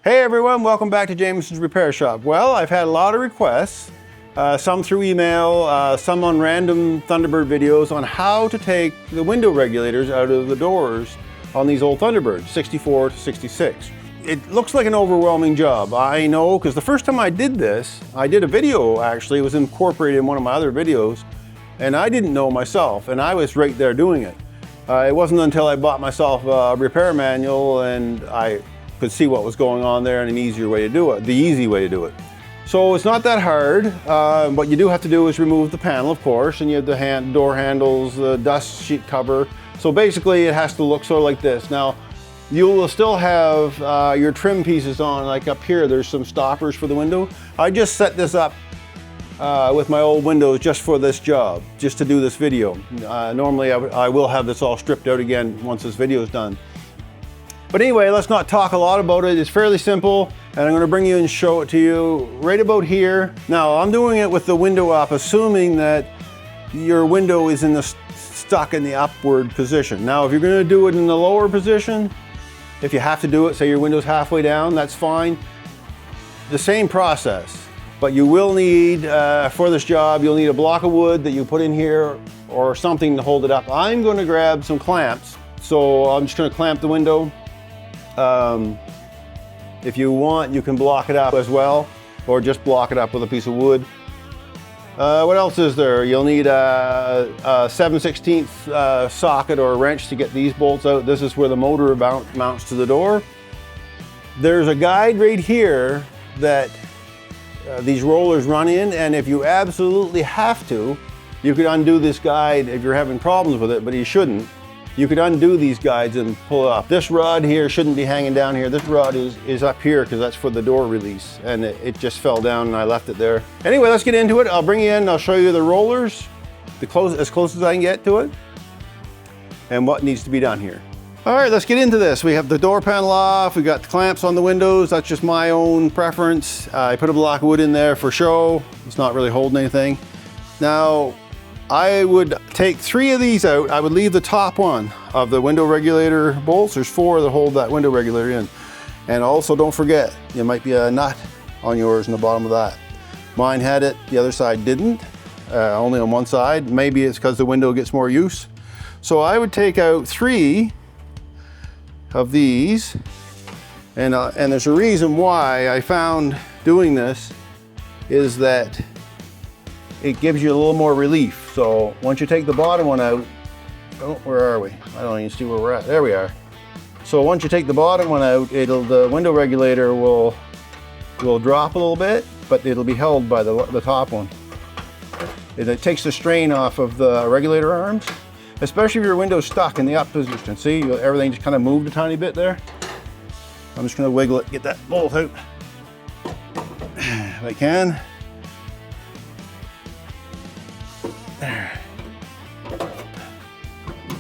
Hey everyone, welcome back to Jameson's Repair Shop. Well, I've had a lot of requests, some through email, some on random Thunderbird videos on how to take the window regulators out of the doors on these old Thunderbirds, 64 to 66. It looks like an overwhelming job. I know, because the first time I did this, I did a video actually, it was incorporated in one of my other videos, and I didn't know myself, and I was right there doing it. It wasn't until I bought myself a repair manual and I could see what was going on there and an easier way to do it, the easy way to do it. So it's not that hard. What you do have to do is remove the panel, of course, and you have the door handles, the dust sheet cover. So basically it has to look sort of like this. Now, you will still have your trim pieces on, like up here, there's some stoppers for the window. I just set this up with my old windows just for this job, just to do this video. Normally I will have this all stripped out again once this video is done. But anyway, let's not talk a lot about it. It's fairly simple, and I'm going to bring you and show it to you right about here. Now, I'm doing it with the window up, assuming that your window is stuck in the upward position. Now, if you're going to do it in the lower position, if you have to do it, say your window's halfway down, that's fine. The same process, but you will need, for this job, you'll need a block of wood that you put in here or something to hold it up. I'm going to grab some clamps, so I'm just going to clamp the window. If you want, you can block it up as well, or just block it up with a piece of wood. What else is there? You'll need a 7/16 socket or a wrench to get these bolts out. This is where the motor mounts to the door. There's a guide right here that these rollers run in, and if you absolutely have to, you could undo this guide if you're having problems with it, but you shouldn't. You could undo these guides and pull it off. This rod here shouldn't be hanging down here. This rod is up here because that's for the door release, and it just fell down and I left it there. Anyway, let's get into it. I'll bring you in, I'll show you the rollers, as close as I can get to it, and what needs to be done here. All right, let's get into this. We have the door panel off, we got the clamps on the windows. That's just my own preference. I put a block of wood in there for show. It's not really holding anything. Now, I would take 3 of these out. I would leave the top one of the window regulator bolts. There's 4 that hold that window regulator in. And also don't forget, there might be a nut on yours in the bottom of that. Mine had it, the other side didn't, only on one side. Maybe it's because the window gets more use. So I would take out 3 of these, and there's a reason why I found doing this is that it gives you a little more relief. So once you take the bottom one out, oh, where are we? I don't even see where we're at. There we are. So once you take the bottom one out, the window regulator will drop a little bit, but it'll be held by the top one. It takes the strain off of the regulator arms, especially if your window's stuck in the up position. See, everything just kind of moved a tiny bit there. I'm just gonna wiggle it, get that bolt out if I can.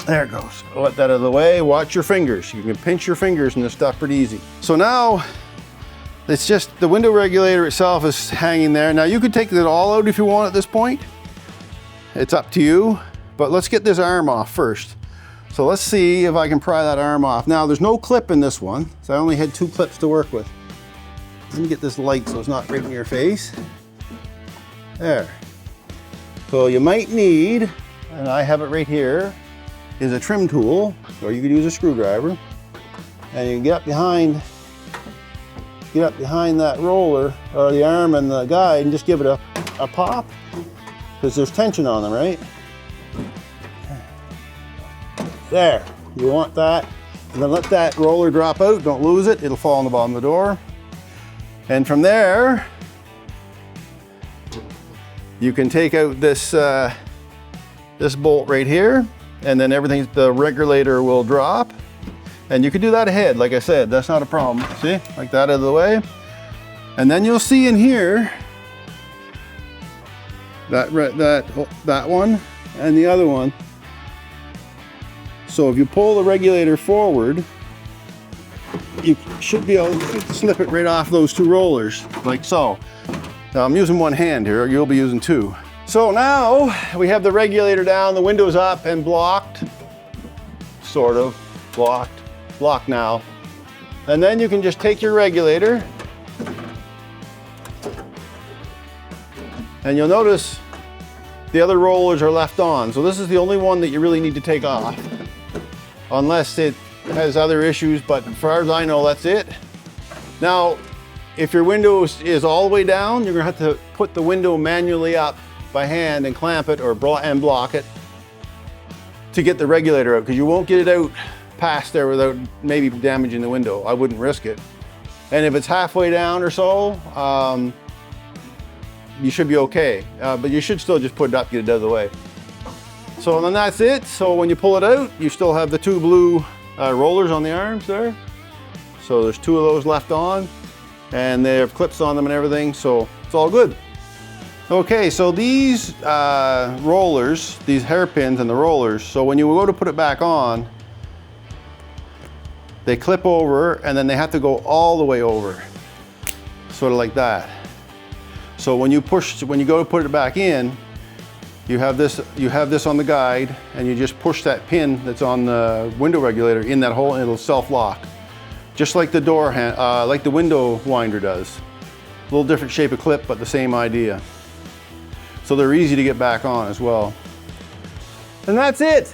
There it goes. I'll let that out of the way. Watch your fingers. You can pinch your fingers and this stuff pretty easy. So now it's just the window regulator itself is hanging there. Now you could take it all out if you want at this point. It's up to you, but let's get this arm off first. So let's see if I can pry that arm off. Now there's no clip in this one, so I only had 2 clips to work with. Let me get this light so it's not right in your face. There. So you might need, and I have it right here, is a trim tool, or you could use a screwdriver, and you can get up behind that roller, or the arm and the guide, and just give it a pop, because there's tension on them, right? There, you want that, and then let that roller drop out, don't lose it, it'll fall on the bottom of the door. And from there, you can take out this bolt right here, and then the regulator will drop. And you can do that ahead, like I said, that's not a problem. See, like that out of the way. And then you'll see in here, that one and the other one. So if you pull the regulator forward, you should be able to slip it right off those 2 rollers, like so. Now I'm using one hand here, you'll be using 2. So now we have the regulator down, the window's up and blocked, sort of blocked now. And then you can just take your regulator, and you'll notice the other rollers are left on. So this is the only one that you really need to take off, unless it has other issues, but as far as I know, that's it. Now, if your window is all the way down, you're gonna have to put the window manually up by hand and clamp it or block it to get the regulator out, because you won't get it out past there without maybe damaging the window. I wouldn't risk it. And if it's halfway down or so, you should be okay. But you should still just put it up, get it out of the way. So then that's it. So when you pull it out, you still have the two blue rollers on the arms there. So there's two of those left on, and they have clips on them and everything, so it's all good. Okay, so these rollers, these hairpins and the rollers, so when you go to put it back on, they clip over and then they have to go all the way over, sort of like that. So when you go to put it back in, you have this on the guide, and you just push that pin that's on the window regulator in that hole, and it'll self-lock. Just like the door like the window winder does. A little different shape of clip, but the same idea. So they're easy to get back on as well. And that's it.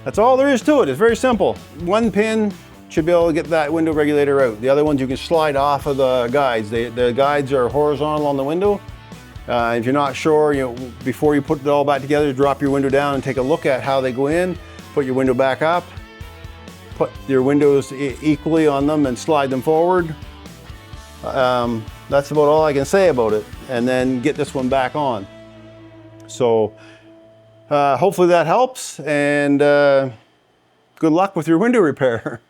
That's all there is to it. It's very simple. One pin should be able to get that window regulator out. The other ones you can slide off of the guides. The guides are horizontal on the window. If you're not sure, before you put it all back together, drop your window down and take a look at how they go in. Put your window back up. Put your windows equally on them and slide them forward. That's about all I can say about it. And then get this one back on. So hopefully that helps, and good luck with your window repair.